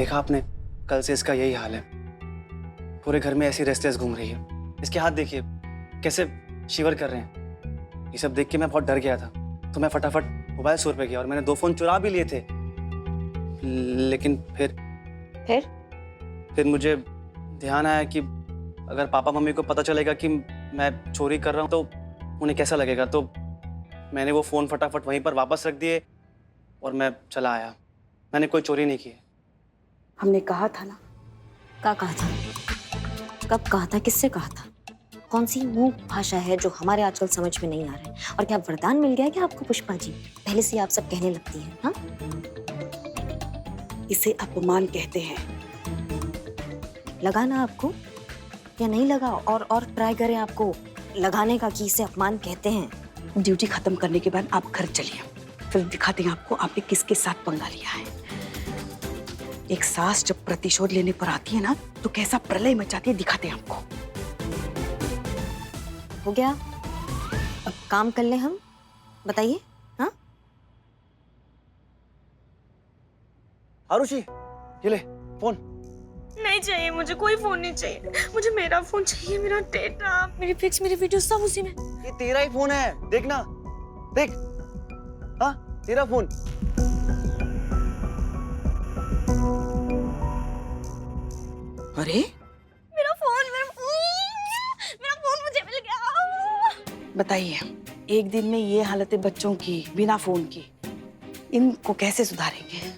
देखा आपने, कल से इसका यही हाल है। पूरे घर में ऐसी रेस्टलेस घूम रही है। इसके हाथ देखिए कैसे शिवर कर रहे हैं। ये सब देख के मैं बहुत डर गया था, तो मैं फटाफट मोबाइल स्टोर पे गया और मैंने 2 फोन चुरा भी लिए थे। लेकिन फिर मुझे ध्यान आया कि अगर पापा मम्मी को पता चलेगा कि मैं चोरी कर रहा हूँ तो उन्हें कैसा लगेगा। तो मैंने वो फोन फटाफट वहीं पर वापस रख दिए और मैं चला आया। मैंने कोई चोरी नहीं की है। हमने कहा था ना। क्या कहा था? कब कहा था? किससे कहा था? कौन सी मूक भाषा है जो हमारे आजकल समझ में नहीं आ रहा है? और क्या वरदान मिल गया क्या आपको पुष्पा जी? पहले से आप सब कहने लगती हैं। हाँ, इसे अपमान कहते हैं। लगा ना आपको या नहीं लगा? और ट्राई करें आपको लगाने का कि इसे अपमान कहते हैं। ड्यूटी खत्म करने के बाद आप घर चलिए, फिर दिखाते हैं आपको आपने किसके साथ पंगा लिया है। एक सास जब प्रतिशोध लेने पर आती है ना, तो कैसा प्रलय मचाती है, दिखाते हैं आपको। हो गया, अब काम कर ले हम। बताइए। हाँ, आरुषि, ये ले फोन। नहीं चाहिए मुझे, कोई फोन नहीं चाहिए मुझे। मेरा फोन चाहिए, मेरा डेटा, मेरी पिक्स, मेरी वीडियो सब उसी में। ये तेरा ही फोन है, देखना, देख। हाँ, तेरा फोन। अरे मेरा फोन मुझे मिल गया। बताइए, एक दिन में ये हालतें बच्चों की बिना फोन की, इनको कैसे सुधारेंगे?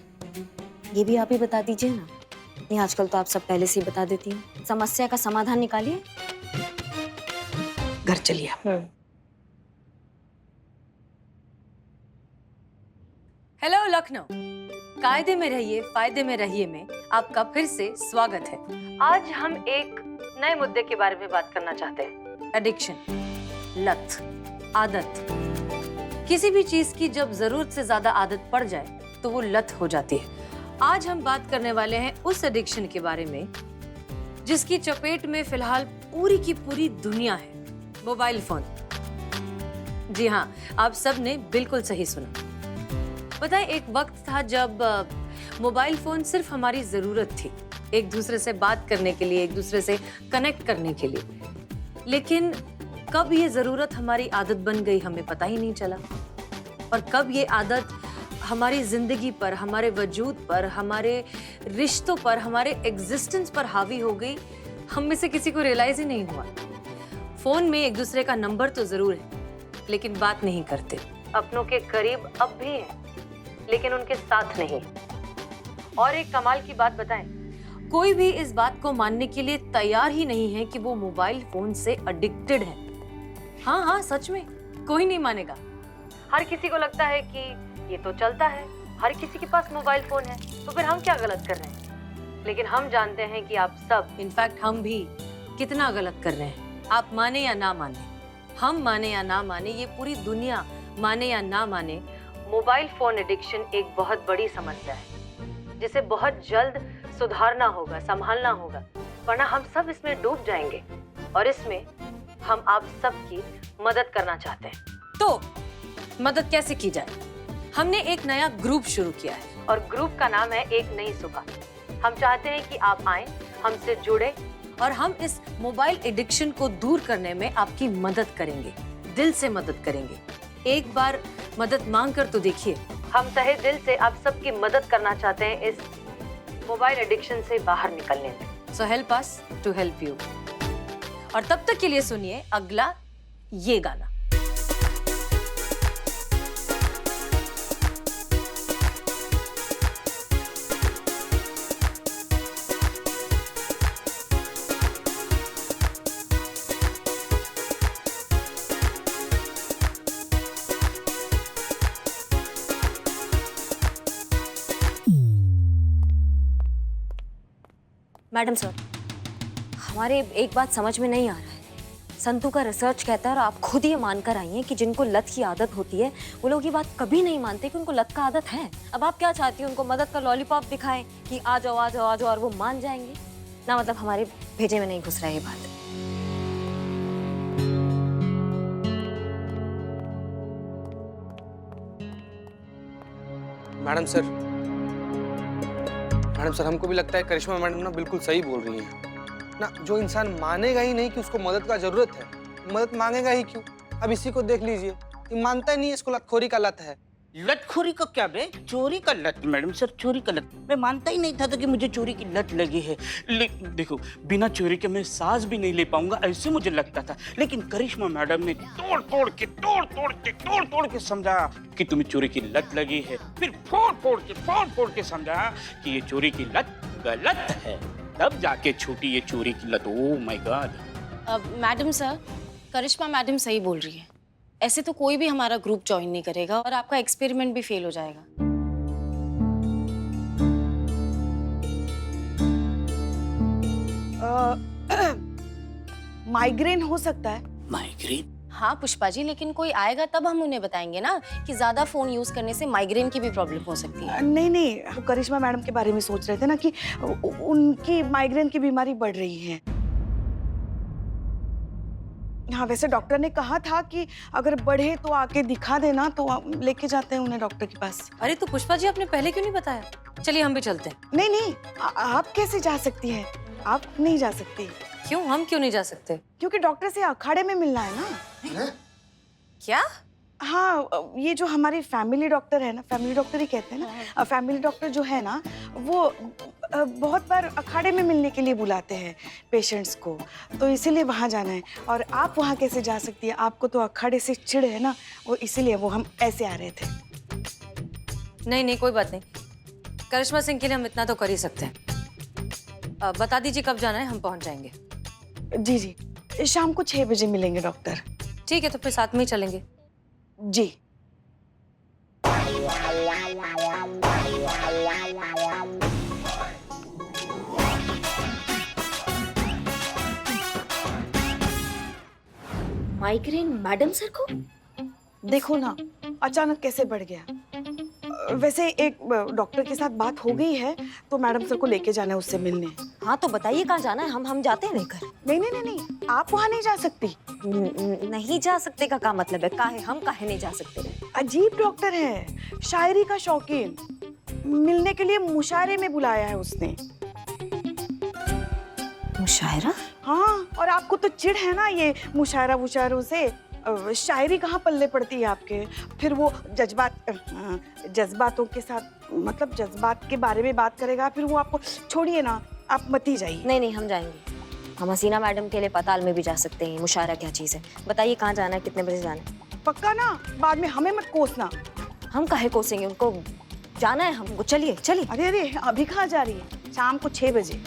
ये भी आप ही बता दीजिए ना। नहीं, आजकल तो आप सब पहले से ही बता देती हैं। समस्या का समाधान निकालिए। घर चलिए। हेलो लखनऊ, कायदे में रहिए फायदे में रहिए में आपका फिर से स्वागत है। आज हम एक नए मुद्दे के बारे में बात करना चाहते हैं। एडिक्शन, लत, आदत। किसी भी चीज की जब जरूरत से ज्यादा आदत पड़ जाए तो वो लत हो जाती है। आज हम बात करने वाले हैं उस एडिक्शन के बारे में जिसकी चपेट में फिलहाल पूरी की पूरी दुनिया है, मोबाइल फोन। जी हाँ, आप सब ने बिल्कुल सही सुना। पता है, एक वक्त था जब मोबाइल फोन सिर्फ हमारी जरूरत थी, एक दूसरे से बात करने के लिए, एक दूसरे से कनेक्ट करने के लिए। लेकिन कब ये जरूरत हमारी आदत बन गई हमें पता ही नहीं चला। और कब ये आदत हमारी जिंदगी पर, हमारे वजूद पर, हमारे रिश्तों पर, हमारे एग्जिस्टेंस पर हावी हो गई, हम में से किसी को रियलाइज ही नहीं हुआ। फोन में एक दूसरे का नंबर तो जरूर है, लेकिन बात नहीं करते। अपनों के करीब अब भी है, लेकिन उनके साथ नहीं। और एक कमाल की बात बताएं, कोई भी इस बात को मानने के लिए तैयार ही नहीं है कि वो मोबाइल फोन से एडिक्टेड है। हाँ हाँ, सच में कोई नहीं मानेगा। हर किसी को लगता है कि ये तो चलता है, हर किसी के पास मोबाइल फोन है, तो फिर हम क्या गलत कर रहे हैं? लेकिन हम जानते हैं कि आप सब, इनफैक्ट हम भी, कितना गलत कर रहे हैं। आप माने या ना माने, हम माने या ना माने, ये पूरी दुनिया माने या ना माने, मोबाइल फोन एडिक्शन एक बहुत बड़ी समस्या है जिसे बहुत जल्द सुधारना होगा, संभालना होगा, वरना हम सब इसमें डूब जाएंगे। और इसमें हम आप सबकी मदद करना चाहते हैं। तो मदद कैसे की जाए? हमने एक नया ग्रुप शुरू किया है और ग्रुप का नाम है एक नई सुबह। हम चाहते हैं कि आप आएं, हमसे जुड़े और हम इस मोबाइल एडिक्शन को दूर करने में आपकी मदद करेंगे, दिल से मदद करेंगे। एक बार मदद मांग कर तो देखिए। हम तहे दिल से आप सबकी मदद करना चाहते हैं इस मोबाइल एडिक्शन से बाहर निकलने में। So help us to help you. और तब तक के लिए सुनिए अगला ये गाना। मैडम सर, हमारे एक बात समझ में नहीं आ रहा है। संतू का रिसर्च कहता है और आप खुद ये मानकर आई हैं कि जिनको लत की आदत होती है वो लोग ये बात कभी नहीं मानते कि उनको लत का आदत है। अब आप क्या चाहती हैं? उनको मदद का लॉलीपॉप दिखाएं कि आ जाओ आ जाओ आ जाओ और वो मान जाएंगे ना? मतलब हमारे भेजे में नहीं घुस रहा है ये बात। मैडम सर, मैडम सर, हमको भी लगता है करिश्मा मैडम ना बिल्कुल सही बोल रही हैं ना। जो इंसान मानेगा ही नहीं कि उसको मदद का जरूरत है, मदद मांगेगा ही क्यों? अब इसी को देख लीजिए, ये मानता ही नहीं है, इसको लतखोरी का लत है। लतखोरी का क्या बे? चोरी का लत मैडम सर, चोरी का लत। मैं मानता ही नहीं था कि मुझे चोरी की लत लगी है। देखो, बिना चोरी के मैं सांस भी नहीं ले पाऊंगा, ऐसे मुझे लगता था। लेकिन करिश्मा मैडम ने तोड़ तोड़ के समझा कि तुम्हें चोरी की लत लगी है। फिर फोड़ फोड़ के समझा कि ये चोरी की लत गलत है। तब जाके छूटी ये चोरी की लत। Oh my God. Madam sir, Karishma madam सही बोल रही है। ऐसे तो कोई भी हमारा ग्रुप ज्वाइन नहीं करेगा और आपका एक्सपेरिमेंट भी फेल हो जाएगा। माइग्रेन हो सकता है। माइग्रेन? हाँ पुष्पा जी, लेकिन कोई आएगा तब हम उन्हें बताएंगे ना कि ज्यादा फोन यूज करने से माइग्रेन की भी प्रॉब्लम हो सकती है। नहीं नहीं, वो करिश्मा मैडम के बारे में सोच रहे थे ना कि उनकी माइग्रेन की बीमारी बढ़ रही है। हाँ, वैसे डॉक्टर ने कहा था कि अगर बढ़े तो आके दिखा देना, तो लेके जाते हैं उन्हें डॉक्टर के पास। अरे तो पुष्पा जी, आपने पहले क्यों नहीं बताया? चलिए हम भी चलते हैं। नहीं नहीं, आप कैसे जा सकती हैं? आप नहीं जा सकती। क्यों? हम क्यों नहीं जा सकते? क्योंकि डॉक्टर से अखाड़े में मिलना है ना। क्या? हाँ, ये जो हमारी फैमिली डॉक्टर है ना, फैमिली डॉक्टर ही कहते हैं ना, फैमिली डॉक्टर जो है ना, वो बहुत बार अखाड़े में मिलने के लिए बुलाते हैं पेशेंट्स को, तो इसीलिए वहाँ जाना है। और आप वहाँ कैसे जा सकती हैं? आपको तो अखाड़े से चिढ़ है ना, वो इसीलिए वो हम ऐसे आ रहे थे। नहीं नहीं, कोई बात नहीं। करिश्मा सिंह के लिए हम इतना तो कर ही सकते हैं। बता दीजिए कब जाना है, हम पहुँच जाएंगे। जी जी, शाम को 6 बजे मिलेंगे डॉक्टर। ठीक है, तो फिर साथ में ही चलेंगे। जी। माइग्रेन मैडम सर को? देखो ना, अचानक कैसे बढ़ गया। वैसे एक डॉक्टर के साथ बात हो गई है, तो मैडम सर को लेके जाना है उससे मिलने। हाँ तो बताइए कहाँ जाना है, हम जाते हैं लेकर। नहीं नहीं नहीं नहीं, आप वहाँ नहीं जा सकती। नहीं जा सकते का क्या मतलब है? काहे हम काहे नहीं जा सकते? अजीब डॉक्टर है, शायरी का शौकीन। मिलने के लिए मुशायरे में बुलाया है उसने। मुशायरा? हाँ, और आपको तो चिढ़ है ना ये मुशायरा वुशायरों से। शायरी कहाँ पल्ले पड़ती है आपके। फिर वो जज्बातों के साथ, मतलब जज्बात के बारे में बात करेगा, फिर वो आपको छोड़िए ना, आप मत ही जाइए। नहीं नहीं, हम जाएंगे। हम हसीना मैडम के लिए पताल में भी जा सकते हैं। मुशायरा क्या चीज़ है? बताइए कहाँ जाना है, कितने बजे जाना है? पक्का ना? बाद में हमें मत कोसना। हम काहे कोसेंगे, उनको जाना है हमको। चलिए चलिए। अरे अरे, अभी कहाँ जा रही है? शाम को 6 बजे।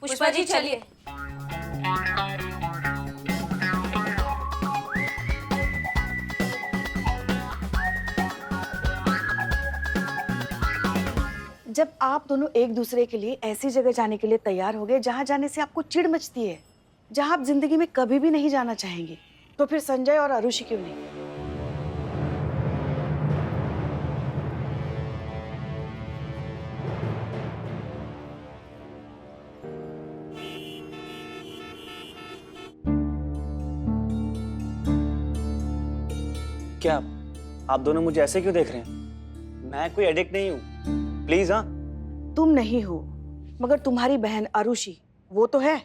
पुष्पा जी चलिए। जब आप दोनों एक दूसरे के लिए ऐसी जगह जाने के लिए तैयार हो गए जहां जाने से आपको चिढ़ मचती है, जहां आप जिंदगी में कभी भी नहीं जाना चाहेंगे, तो फिर संजय और आरुषि क्यों नहीं? क्या आप दोनों मुझे ऐसे क्यों देख रहे हैं? मैं कोई एडिक्ट नहीं हूँ, प्लीज। हाँ, तुम नहीं हो, मगर तुम्हारी बहन आरुषि वो तो है।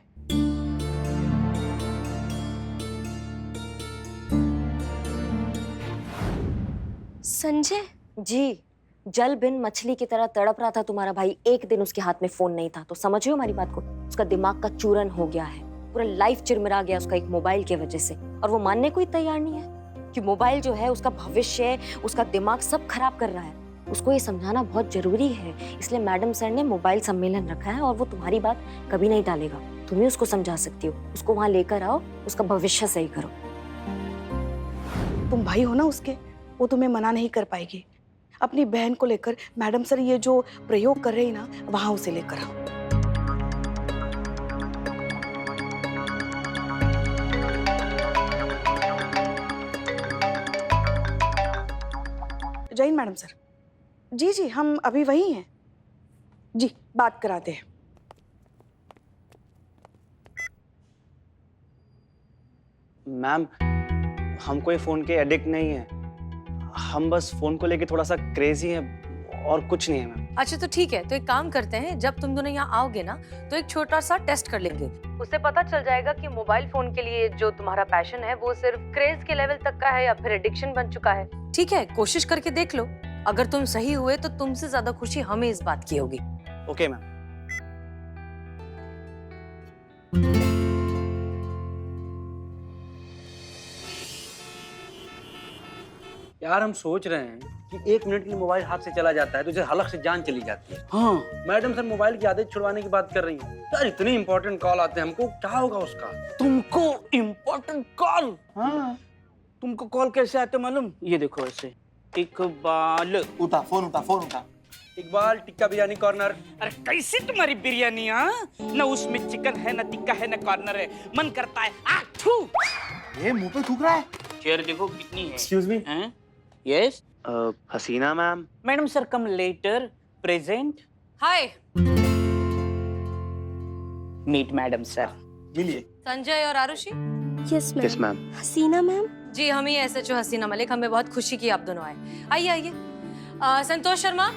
संजय जी, जल बिन मछली की तरह तड़प रहा था तुम्हारा भाई। एक दिन उसके हाथ में फोन नहीं था, तो समझ रहे हो हमारी बात को? उसका दिमाग का चूरन हो गया है, पूरा लाइफ चिरमिरा गया उसका एक मोबाइल की वजह से। और वो मानने को ही तैयार नहीं है कि मोबाइल जो है उसका भविष्य, उसका दिमाग सब खराब कर रहा है। उसको ये समझाना बहुत जरूरी है, इसलिए मैडम सर ने मोबाइल सम्मेलन रखा है और वो तुम्हारी बात कभी नहीं टालेगा। तुम ही उसको समझा सकती हो, उसको वहां लेकर आओ, उसका भविष्य सही करो। तुम भाई हो ना उसके, वो तुम्हें मना नहीं कर पाएगी। अपनी बहन को लेकर मैडम सर ये जो प्रयोग कर रही ना, वहां उसे लेकर आओ। जय हिंद मैडम सर। जी जी, हम अभी वही हैं। जी, बात कराते हैं। मैम, हम कोई फ़ोन के एडिक्ट नहीं हैं। हम बस फ़ोन को लेके थोड़ा सा क्रेजी हैं और कुछ नहीं है मैम। अच्छा तो ठीक है, तो एक काम करते हैं, जब तुम दोनों यहाँ आओगे ना तो एक छोटा सा टेस्ट कर लेंगे। उससे पता चल जाएगा कि मोबाइल फोन के लिए जो तुम्हारा पैशन है वो सिर्फ क्रेज के लेवल तक का है या फिर एडिक्शन बन चुका है। ठीक है, कोशिश करके देख लो। अगर तुम सही हुए तो तुमसे ज्यादा खुशी हमें इस बात की होगी। Okay ma'am. यार हम सोच रहे हैं कि 1 मिनट के लिए मोबाइल हाथ से चला जाता है तो उसे हलक से जान चली जाती है। हाँ मैडम सर मोबाइल की आदत छुड़वाने की बात कर रही हैं। यार इतने इंपॉर्टेंट कॉल आते हैं हमको, क्या होगा उसका? तुमको इम्पोर्टेंट कॉल? हाँ तुमको कॉल कैसे आते मालूम? ये देखो ऐसे, इकबाल उठा फोन उठा। इकबाल टिक्का बिरयानी कॉर्नर। अरे कैसी तुम्हारी बिरयानी? हाँ न उसमें चिकन है न टिक्का है न कॉर्नर है, मन करता है आठू। ये मुंह पे थूक रहा है। चेयर देखो कितनी है। Excuse me. Yes Hasina ma'am. Madam sir come later present. Hi meet madam sir. मिलिए। संजय और Arushi. Yes yes ma'am. Hasina ma'am. जी हम ही SHO हसीना मलिक, हमें बहुत खुशी की आप दोनों आए। आइए आइए। संतोष शर्मा।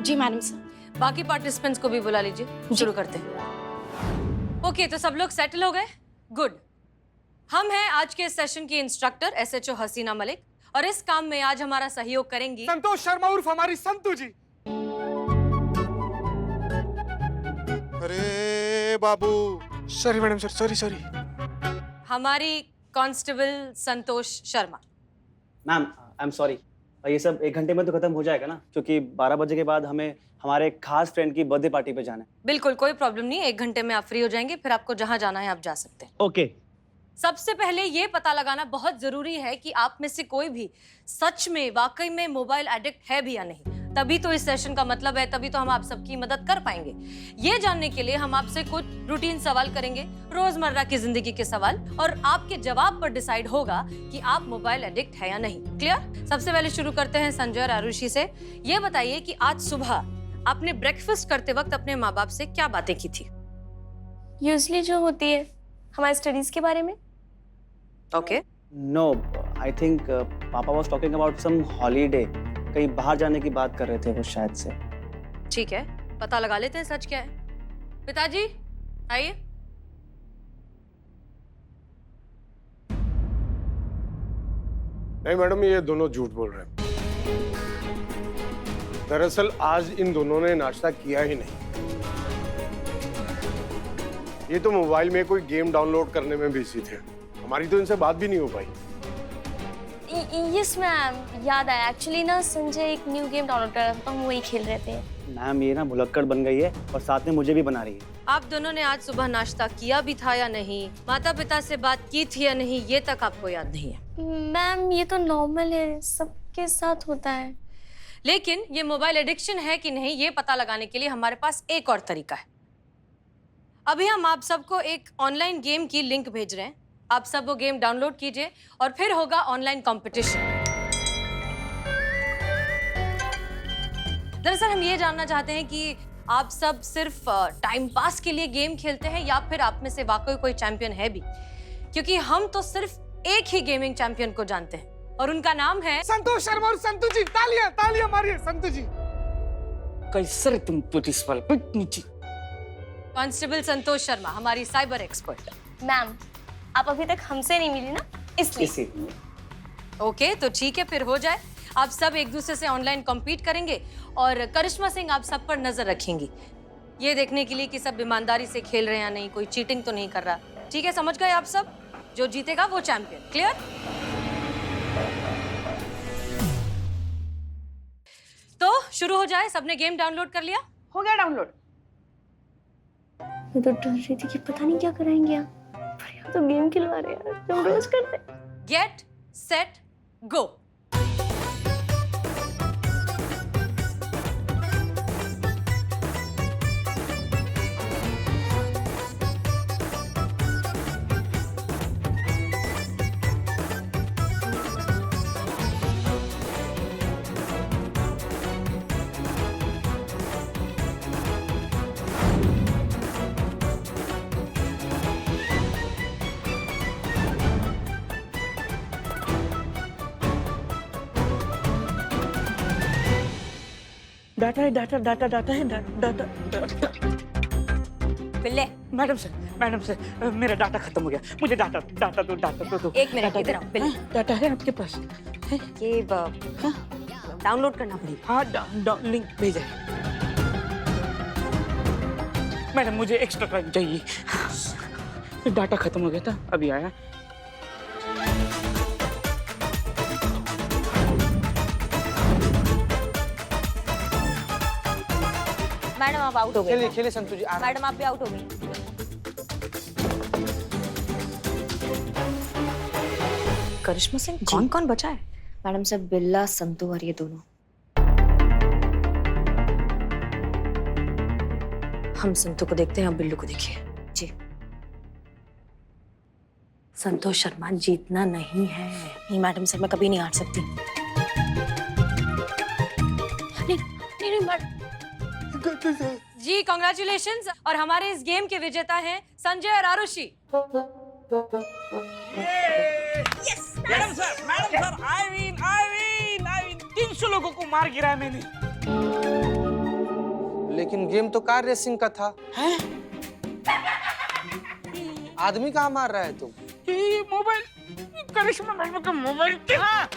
जी मैडम सर। बाकी पार्टिसिपेंट्स को भी बुला लीजिए, शुरू करते हैं। ओके तो सब लोग सेटल हो गए? गुड। हम हैं आज के सेशन की इंस्ट्रक्टर SHO हसीना मलिक और इस काम में आज हमारा सहयोग करेंगी संतोष शर्मा उर्फ हमारी संतू जी। अरे बाबू, सॉरी मैडम सर, सॉरी। हमारी constable Santosh Sharma. Ma'am I am sorry, ये सब 1 घंटे में तो खत्म हो जाएगा ना, क्योंकि 12 बजे के बाद हमें हमारे एक खास फ्रेंड की बर्थडे पार्टी पे जाना है। बिल्कुल कोई प्रॉब्लम नहीं, 1 घंटे में आप फ्री हो जाएंगे, फिर आपको जहां जाना है आप जा सकते हैं। ओके। सबसे पहले ये पता लगाना बहुत जरूरी है कि आप में से कोई भी सच में वाकई में मोबाइल एडिक्ट है भी या नहीं। तभी तो इस सेशन का मतलब है, तभी तो हम आप सबकी मदद कर पाएंगे। ये जानने के लिए हम आपसे कुछ रूटीन सवाल करेंगे, रोजमर्रा की जिंदगी के सवाल, और आपके जवाब पर डिसाइड होगा कि आप मोबाइल एडिक्ट है या नहीं। क्लियर? सबसे पहले शुरू करते हैं संजय और आरुषि से। ये बताइए कि आज सुबह आपने ब्रेकफास्ट करते वक्त अपने माँ बाप से क्या बातें की थी? यूजली जो होती है हमारी स्टडीज के बारे में। Okay. No, I think papa was talking about some holiday. कहीं बाहर जाने की बात कर रहे थे वो शायद से। ठीक है, पता लगा लेते हैं सच क्या है। पिताजी आइए। नहीं मैडम, ये दोनों झूठ बोल रहे हैं। दरअसल आज इन दोनों ने नाश्ता किया ही नहीं। ये तो मोबाइल में कोई गेम डाउनलोड करने में बिजी थे। हमारी तो इनसे बात भी नहीं हो पाई। यस मैम, याद आया। एक्चुअली ना संजय एक न्यू गेम डाउनलोड कर रहा था तो हम वही खेल रहे थे। मैम ये ना भुलक्कड़ बन गई है और साथ में मुझे भी बना रही है। आप दोनों ने आज सुबह नाश्ता किया भी था या नहीं, माता पिता से बात की थी या नहीं, ये तक आपको याद नहीं है। मैम ये तो नॉर्मल है, सबके साथ होता है। लेकिन ये मोबाइल एडिक्शन है कि नहीं, ये पता लगाने के लिए हमारे पास एक और तरीका है। अभी हम आप सबको एक ऑनलाइन गेम की लिंक भेज रहे हैं। आप सब वो गेम डाउनलोड कीजिए और फिर होगा ऑनलाइन कंपटीशन। दरअसल हम ये जानना चाहते हैं कि आप सब सिर्फ टाइम पास के लिए गेम खेलते हैं या फिर आप में से वाकई कोई चैंपियन है भी, क्योंकि हम तो सिर्फ एक ही गेमिंग चैंपियन को जानते हैं और उनका नाम है संतोष शर्मा और संतू जी। तालियां मारिए संतू जी। कैसे तुम पुलिस वाले नीचे। कांस्टेबल संतोष शर्मा, हमारी साइबर एक्सपर्ट। मैम आप अभी तक हमसे नहीं मिली ना, इसलिए। ओके तो ठीक है, फिर हो जाए। आप सब एक दूसरे से ऑनलाइन कॉम्पीट करेंगे और करिश्मा सिंह आप सब पर नजर रखेंगी, ये देखने के लिए कि सब ईमानदारी से खेल रहे हैं या नहीं, कोई चीटिंग तो नहीं कर रहा। ठीक है, समझ गए आप सब? जो जीतेगा वो चैंपियन। क्लियर? तो शुरू हो जाए। सबने गेम डाउनलोड कर लिया? हो गया डाउनलोड। मैं तो डर रही थी कि पता नहीं क्या कराएंगे आप, पर यहाँ तो गेम खिलवा रहे हैं, हम रोज करते हैं। Get set go. डाटा है, डाटा डाटा डाटा है, डाटा डाटा। बिल्ले मैडम सर मेरा डाटा खत्म हो गया, मुझे डाटा डाटा दो, डाटा दो। एक मिनट, इधर आओ, बिल्ले। डाटा है आपके पास? ये डाउनलोड करना पड़ेगा। हाँ, लिंक भेजा है। मैडम मुझे एक्स्ट्रा टाइम चाहिए, डाटा खत्म हो गया था, अभी आया। मैडम आप आउट हो गए। खेलिए खेलिए संतु जी, आराम। मैडम आप भी आउट हो गई। करिश्मा सिंह, कौन कौन बचा है? मैडम सर, बिल्ला, संतू और ये दोनों। हम संतू को देखते हैं, आप बिल्लू को देखिए। जी। संतोष शर्मा जीतना नहीं है। नहीं मैडम सर, मैं कभी नहीं हार सकती। नहीं नहीं नहीं मैडम। जी कॉन्ग्रेचुलेशंस। और हमारे इस गेम के विजेता हैं संजय और Aarushi. Madam sir, I win 300 लोगों को मार गिराया मैंने। लेकिन गेम तो कार रेसिंग का था। हैं? आदमी कहाँ मार रहा है तुम? ये मोबाइल, करिश्मा मैडम का मोबाइल कहाँ?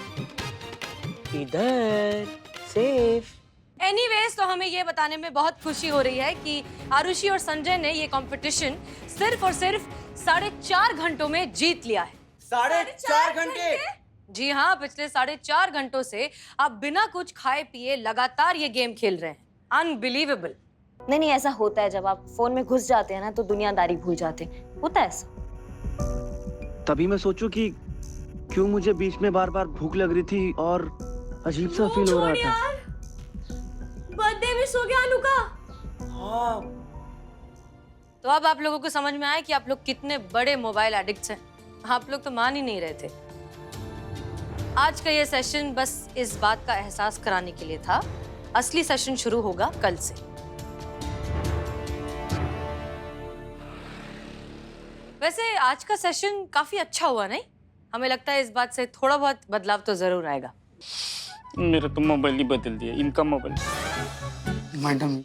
इधर सेफ। एनीवेज, तो हमें ये बताने में बहुत खुशी हो रही है कि आरुषि और संजय ने ये कंपटीशन सिर्फ और सिर्फ 4.5 घंटों में जीत लिया है। 4.5 घंटे? जी हाँ, पिछले 4.5 घंटों से आप बिना कुछ खाए पिए लगातार ये गेम खेल रहे हैं। अनबिलीवेबल। नहीं नहीं, ऐसा होता है जब आप फोन में घुस जाते हैं ना तो दुनियादारी भूल जाते हैं, होता है ऐसा। तभी मैं सोचूं कि क्यों मुझे बीच में बार बार भूख लग रही थी और अजीब सा फील हो रहा था। बर्थडे मिस हो गया अनु का। हाँ। तो अब आप लोगों को समझ में आया कि आप लोग कितने बड़े मोबाइल एडिक्ट्स हैं। आप लोग तो मान ही नहीं रहे थे। आज का ये सेशन बस इस बात का एहसास कराने के लिए था। असली सेशन शुरू होगा कल से। वैसे आज का सेशन काफी अच्छा हुआ, नहीं? हमें लगता है इस बात से थोड़ा बहुत बदलाव तो जरूर आएगा। मेरा तो मोबाइल ही बदल दिया, इनका मोबाइल। मैडम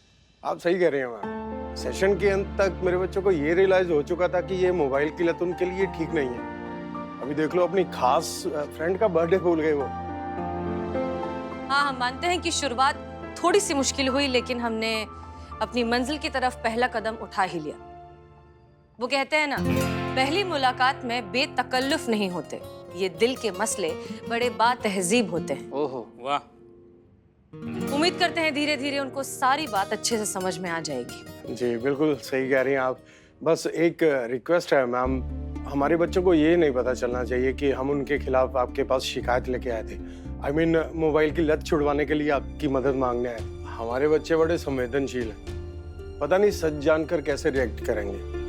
आप सही कह रहे हैं मैम। सेशन के अंत तक मेरे बच्चों को ये रियलाइज हो चुका था कि ये मोबाइल की लत उनके लिए ठीक नहीं है। अभी देख लो, अपनी खास फ्रेंड का बर्थडे भूल गए वो। हाँ, हम मानते हैं कि शुरुआत थोड़ी सी मुश्किल हुई, लेकिन हमने अपनी मंजिल की तरफ पहला कदम उठा ही लिया। वो कहते हैं ना, पहली मुलाकात में बेतकल्लुफ नहीं होते, ये दिल के मसले बड़े बातहजीब होते हैं। ओहो वाह। उम्मीद करते हैं धीरे धीरे उनको सारी बात अच्छे से समझ में आ जाएगी। जी बिल्कुल सही कह रही हैं आप। बस एक रिक्वेस्ट है मैम, हमारे बच्चों को ये नहीं पता चलना चाहिए कि हम उनके खिलाफ आपके पास शिकायत लेके आए थे। I mean, मोबाइल की लत छुड़वाने के लिए आपकी मदद मांगने आए। हमारे बच्चे बड़े संवेदनशील हैं, पता नहीं सच जानकर कैसे रिएक्ट करेंगे।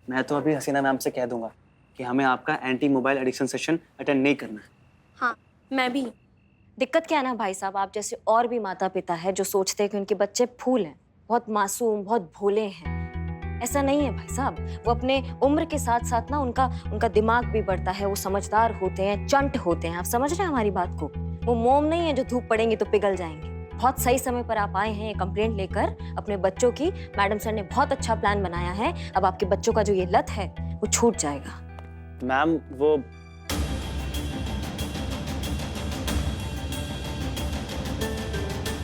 मैं तो अभी हसीना मैम से कह दूंगा कि हमें आपका anti mobile addiction session attend नहीं करना है। हाँ, मैं भी। दिक्कत क्या है ना भाई साहब, आप जैसे और भी माता पिता है जो सोचते हैं कि उनके बच्चे फूल हैं, बहुत मासूम, बहुत भोले हैं। ऐसा नहीं है भाई साहब। वो अपने उम्र के साथ साथ ना उनका दिमाग भी बढ़ता है, वो समझदार होते हैं, चंट होते हैं। आप समझ रहे हैं हमारी बात को? वो मोम नहीं है जो धूप पड़ेंगे तो पिघल जाएंगे। बहुत सही समय पर आप आए हैं ये कंप्लेंट लेकर अपने बच्चों की। मैडम सर ने बहुत अच्छा प्लान बनाया है। अब आपके बच्चों का जो ये लत है वो छूट जाएगा। मैम वो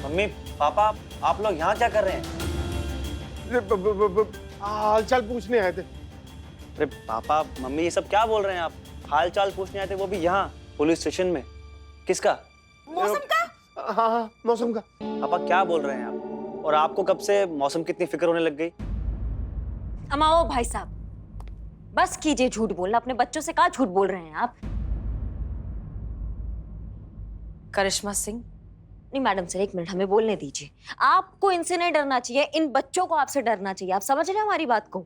मम्मी पापा, आप लोग यहाँ क्या कर रहे हैं? हाल चाल पूछने आए थे। अरे पापा मम्मी ये सब क्या बोल रहे हैं आप? हाल चाल पूछने आए थे, वो भी यहाँ पुलिस स्टेशन में। किसका? मौसम का? हाँ, मौसम का। पापा क्या बोल रहे हैं आप? और आपको कब से मौसम की इतनी फिक्र होने लग गई? अमाओ भाई साहब, बस कीजिए झूठ बोलना। अपने बच्चों से कहाँ झूठ बोल रहे हैं आप? करिश्मा सिंह, नहीं मैडम सर, एक मिनट हमें बोलने दीजिए। आपको इनसे नहीं डरना चाहिए, इन बच्चों को आपसे डरना चाहिए। आप समझ रहे हैं हमारी बात को?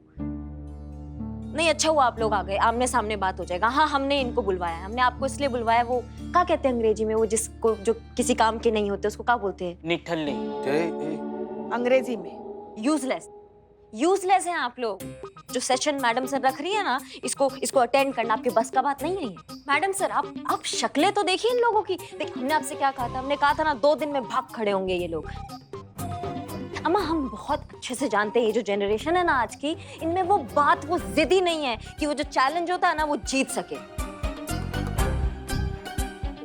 नहीं, अच्छा हुआ आप लोग आ गए, आमने सामने बात हो जाएगा। हाँ, हमने इनको बुलवाया है। हमने आपको इसलिए बुलवाया, वो क्या कहते हैं अंग्रेजी में, वो जिसको जो किसी काम के नहीं होते उसको क्या बोलते हैं? निठल्ले। अंग्रेजी में यूजलेस। यूजलेस हैं आप लोग। जो सेशन मैडम सर रख रही है ना, इसको अटेंड करना आपके बस का बात नहीं है ये। मैडम सर आप शक्लें तो देखिए इन लोगों की। देख, हमने आपसे क्या कहा था? हमने कहा था ना 2 दिन में भाग खड़े होंगे ये लोग। अम्मा, हम बहुत अच्छे से जानते हैं ये जो जनरेशन है ना आज की, इनमें वो जिद्दी नहीं है कि वो जो चैलेंज होता है ना वो जीत सके।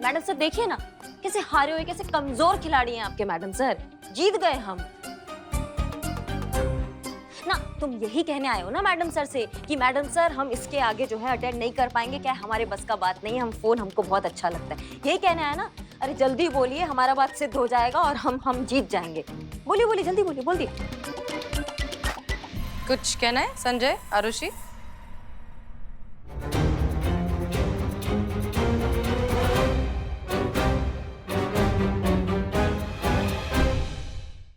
मैडम सर देखिए ना कैसे हारे हुए, कैसे कमजोर खिलाड़ी हैं आपके मैडम सर। जीत गए हम ना। तुम यही कहने आए हो ना मैडम सर से कि मैडम सर हम इसके आगे जो है अटेंड नहीं कर पाएंगे, क्या हमारे बस का बात नहीं है, हम फोन हमको बहुत अच्छा लगता है, यही कहने आए ना? अरे जल्दी बोलिए, हमारा बात सिद्ध हो जाएगा और हम जीत जाएंगे। बोलिए बोलिए, जल्दी बोलिए, बोल दिए। कुछ कहना है संजय, आरुषि?